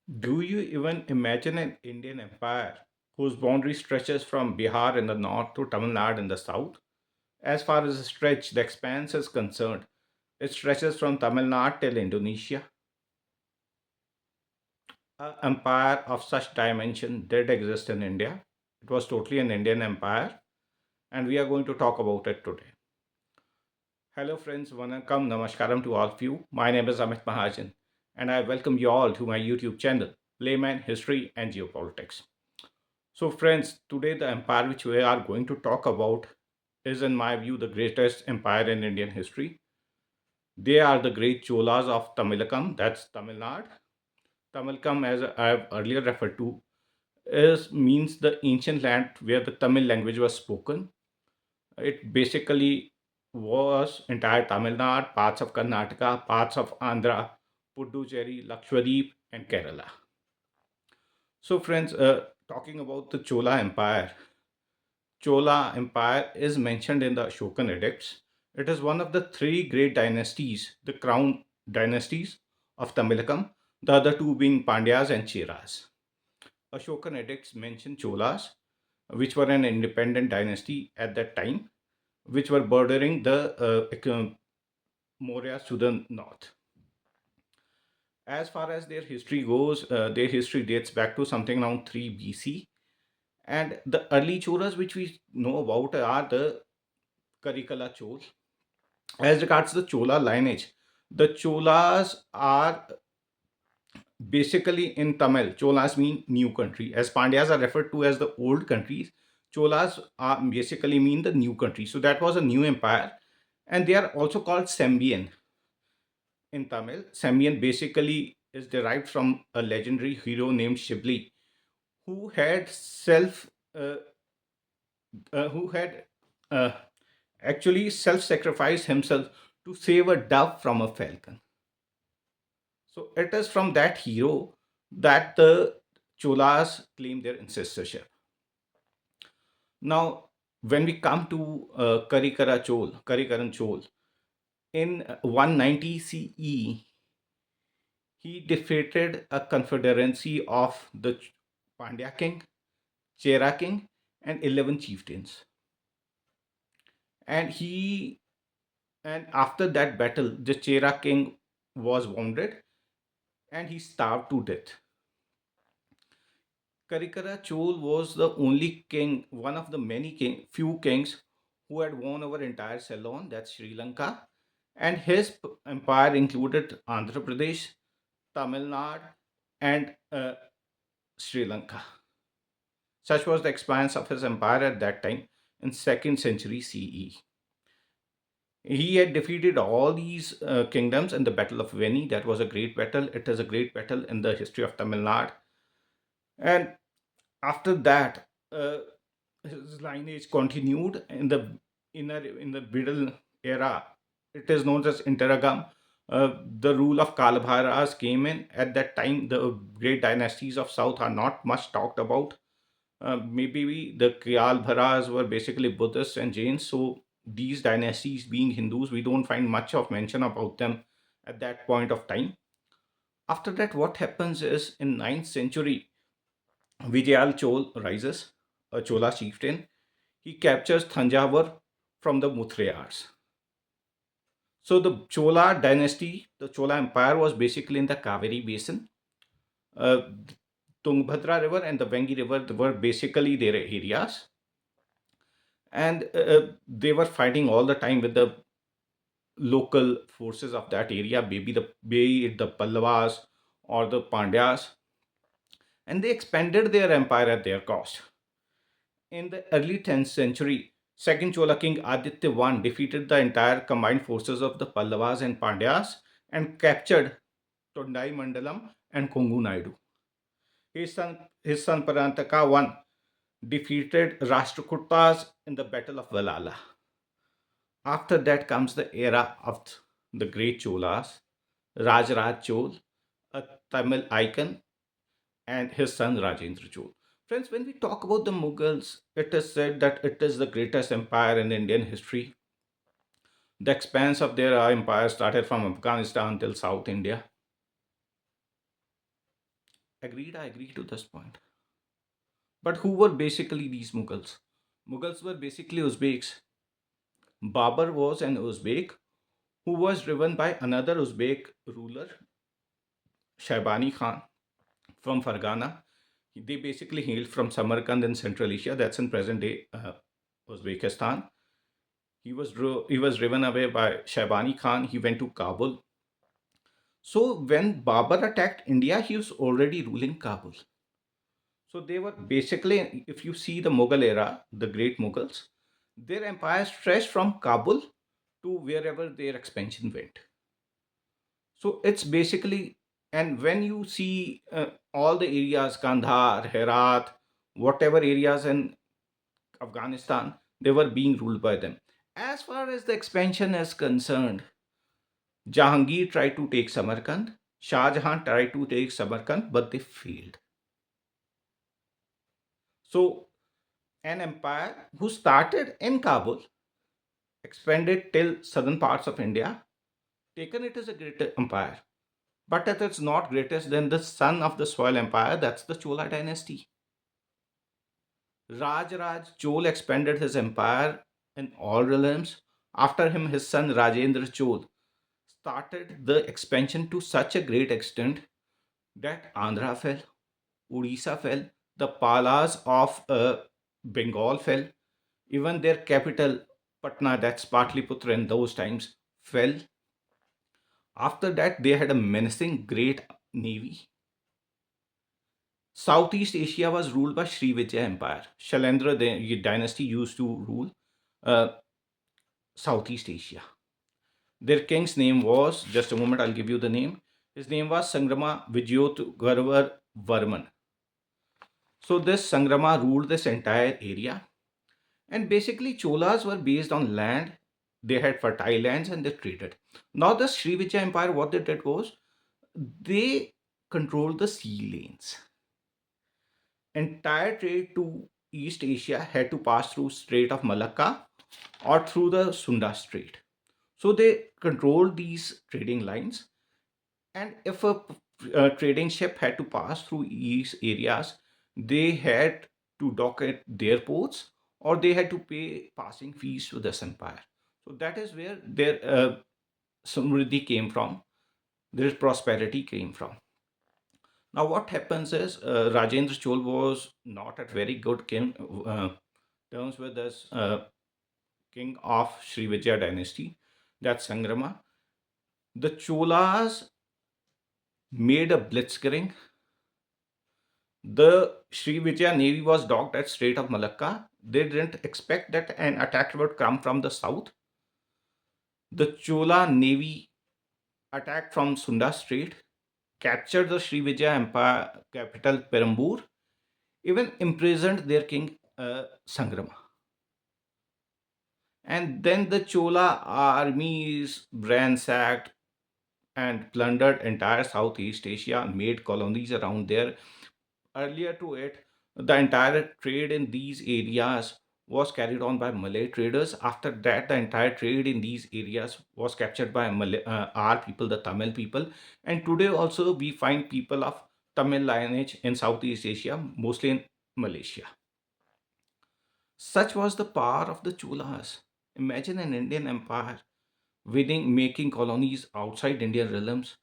Do you even imagine an Indian empire whose boundary stretches from Bihar in the north to Tamil Nadu in the south? As far as the expanse is concerned, it stretches from Tamil Nadu till Indonesia. An empire of such dimension did exist in India. It was totally an Indian empire, and we are going to talk about it today. Hello, friends. Vanakkam, namaskaram to all of you. My name is Amit Mahajan, and I welcome you all to my YouTube channel, Layman History and Geopolitics. So, friends, today the empire which we are going to talk about is, in my view, the greatest empire in Indian history. They are the great Cholas of Tamilakam, that's Tamil Nadu. Tamilakam, as I have earlier referred to, is means the ancient land where the Tamil language was spoken. It basically was entire Tamil Nadu, parts of Karnataka, parts of Andhra, Puducherry, Lakshadweep, and Kerala. So, friends, talking about the Chola Empire is mentioned in the Ashokan edicts. It is one of the three great dynasties, the crown dynasties of Tamilakam, the other two being Pandyas and Cheras. Ashokan edicts mention Cholas, which were an independent dynasty at that time, which were bordering the Mauryas to the north. As far as their history goes, their history dates back to something around 3 BC. And the early Cholas which we know about are the Karikala Chol. As regards the Chola lineage, the Cholas are basically in Tamil. Cholas mean new country. As Pandyas are referred to as the old countries, Cholas are basically mean the new country. So that was a new empire. And they are also called Sembian in Tamil. Sembian basically is derived from a legendary hero named Shibli, who had uh, who had uh, actually self-sacrificed himself to save a dove from a falcon. So it is from that hero that the Cholas claim their ancestorship. Now, when we come to Karikaran Chol, in 190 CE, he defeated a confederacy of the Pandya king, Chera king, and 11 chieftains. And he and after that battle, the Chera king was wounded and he starved to death. Karikara Chol was the only king, one of the few kings who had won over entire Ceylon, that's Sri Lanka, and his empire included Andhra Pradesh, Tamil Nadu, and Sri Lanka. Such was the expanse of his empire at that time in second century CE. He had defeated all these kingdoms in the Battle of Veni. That was a great battle. It is a great battle in the history of Tamil Nadu. And after that, his lineage continued in the middle era. It is known as Interagam. The rule of Kalabharas came in at that time. The great dynasties of South are not much talked about. The Kalabharas were basically Buddhists and Jains. So these dynasties, being Hindus, we don't find much of mention about them at that point of time. After that, what happens is in ninth century, Vijayal Chol rises, a Chola chieftain. He captures Thanjavur from the Muthrayars. So the Chola dynasty, the Chola Empire was basically in the Kaveri basin. Uh, Tungbhadra River and the Vengi River were basically their areas. And they were fighting all the time with the local forces of that area, be it the Pallavas or the Pandyas. And they expanded their empire at their cost. In the early 10th century, second Chola king Aditya I defeated the entire combined forces of the Pallavas and Pandyas and captured Tondai Mandalam and Kongu Naidu. His son Parantaka I defeated Rashtrakutas in the Battle of Valala. After that comes the era of the great Cholas, Rajraj Chol, a Tamil icon, and his son Rajendra Chol. Friends, when we talk about the Mughals, it is said that it is the greatest empire in Indian history. The expanse of their empire started from Afghanistan till South India. Agreed, I agree to this point. But who were basically these Mughals? Mughals were basically Uzbeks. Babur was an Uzbek who was driven by another Uzbek ruler, Shaibani Khan from Fargana. They basically hailed from Samarkand in Central Asia, that's in present day Uzbekistan. He was driven away by Shaibani Khan. He went to Kabul. So when Babur attacked India, he was already ruling Kabul. So they were basically, if you see the Mughal era, the great Mughals, their empire stretched from Kabul to wherever their expansion went. So it's basically, and when you see all the areas, Kandahar, Herat, whatever areas in Afghanistan, they were being ruled by them. As far as the expansion is concerned, Jahangir tried to take Samarkand, Shah Jahan tried to take Samarkand, but they failed. So, an empire who started in Kabul, expanded till southern parts of India, taken it as a great empire. But it is not greatest than the son of the soil empire, that's the Chola dynasty. Raj Chol expanded his empire in all realms. After him, his son Rajendra Chol started the expansion to such a great extent that Andhra fell, Odisha fell, the Palas of Bengal fell, even their capital, Patna, that's Patliputra in those times, fell. After that, they had a menacing great navy. Southeast Asia was ruled by Srivijaya Empire. Shailendra dynasty used to rule uh, Southeast Asia. Their king's name was, just a moment, I'll give you the name. His name was Sangrama Vijayotgarvar Varman. So this Sangrama ruled this entire area. And basically, Cholas were based on land. They had fertile lands and they traded. Now, the Srivijaya Empire, what they did was they controlled the sea lanes. Entire trade to East Asia had to pass through Strait of Malacca or through the Sunda Strait. So they controlled these trading lines, and if a trading ship had to pass through these areas, they had to dock at their ports or they had to pay passing fees to this empire. So that is where their samriddhi came from, their prosperity came from. Now, what happens is Rajendra Chol was not at very good terms with this king of Srivijaya dynasty, that's Sangrama. The Cholas made a blitzkrieg. The Srivijaya navy was docked at Strait of Malacca. They didn't expect that an attack would come from the south. The Chola navy attacked from Sunda Strait, captured the Srivijaya Empire capital Perambur, even imprisoned their king Sangrama. And then the Chola armies ransacked and plundered entire Southeast Asia, made colonies around there. Earlier to it, the entire trade in these areas was carried on by Malay traders. After that, the entire trade in these areas was captured by our people, the Tamil people. And today also we find people of Tamil lineage in Southeast Asia, mostly in Malaysia. Such was the power of the Cholas. Imagine an Indian empire making colonies outside Indian realms.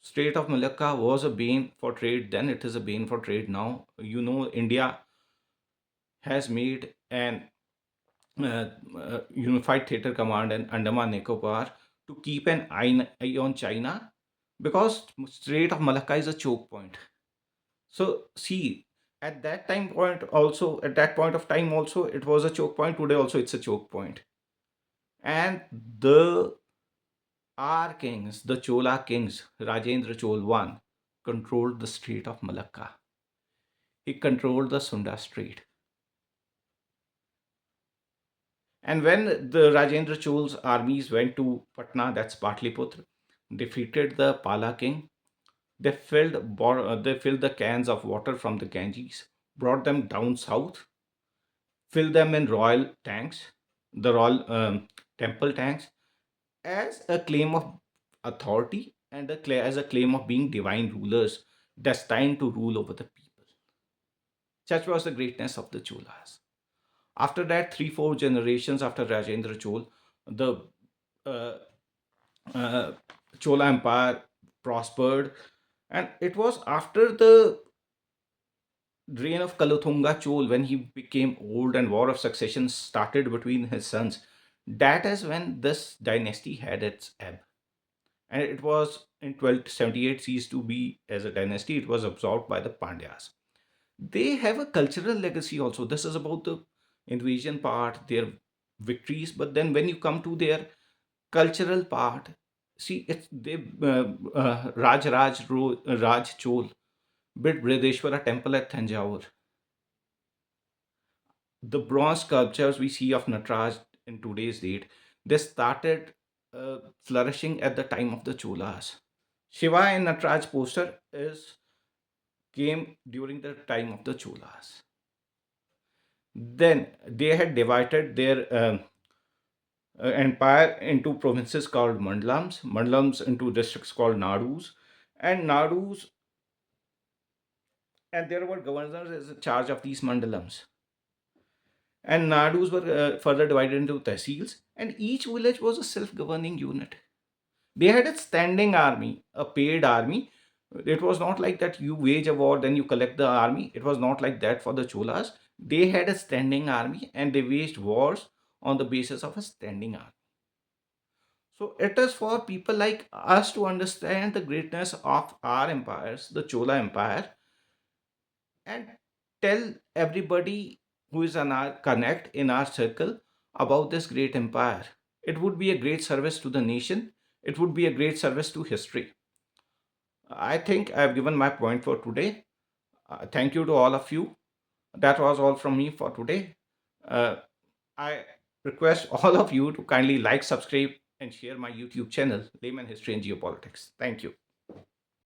Strait of Malacca was a bane for trade then, it is a bane for trade now. You know, India has made an unified theater command in Andaman Nicobar to keep an eye on China because Strait of Malacca is a choke point. So see, at that point of time also, it was a choke point. Today also, it's a choke point. And the our kings, the Chola kings, Rajendra Chol I, controlled the Strait of Malacca. He controlled the Sunda Strait. And when the Rajendra Chol's armies went to Patna, that's Patliputra, defeated the Pala king, they filled the cans of water from the Ganges, brought them down south, filled them in royal tanks, the royal temple tanks, as a claim of authority and as a claim of being divine rulers destined to rule over the people. Such was the greatness of the Cholas. After that, three, four generations after Rajendra Chol, the uh, uh, Chola Empire prospered, and it was after the reign of Kalathunga Chol, when he became old and war of succession started between his sons. That is when this dynasty had its ebb. And it was in 1278 ceased to be as a dynasty, it was absorbed by the Pandyas. They have a cultural legacy also. This is about the invasion part, their victories, but then when you come to their cultural part, see, it's they Raj Chol built Brideshwara temple at Thanjavur. The bronze sculptures we see of Nataraj in today's date, they started flourishing at the time of the Cholas. Shiva and Nataraj poster is came during the time of the Cholas. Then they had divided their empire into provinces called mandalams, mandalams into districts called nadus, and nadus, and there were governors in charge of these mandalams. And nadus were further divided into tehsils, and each village was a self-governing unit. They had a standing army, a paid army. It was not like that you wage a war, then you collect the army. It was not like that for the Cholas. They had a standing army and they waged wars on the basis of a standing army. So it is for people like us to understand the greatness of our empires, the Chola Empire, and tell everybody who is on our connect in our circle about this great empire. It would be a great service to the nation. It would be a great service to history. I think I've given my point for today. Thank you to all of you. That was all from me for today. Uh, I request all of you to kindly like, subscribe, and share my YouTube channel, Layman History and Geopolitics. Thank you.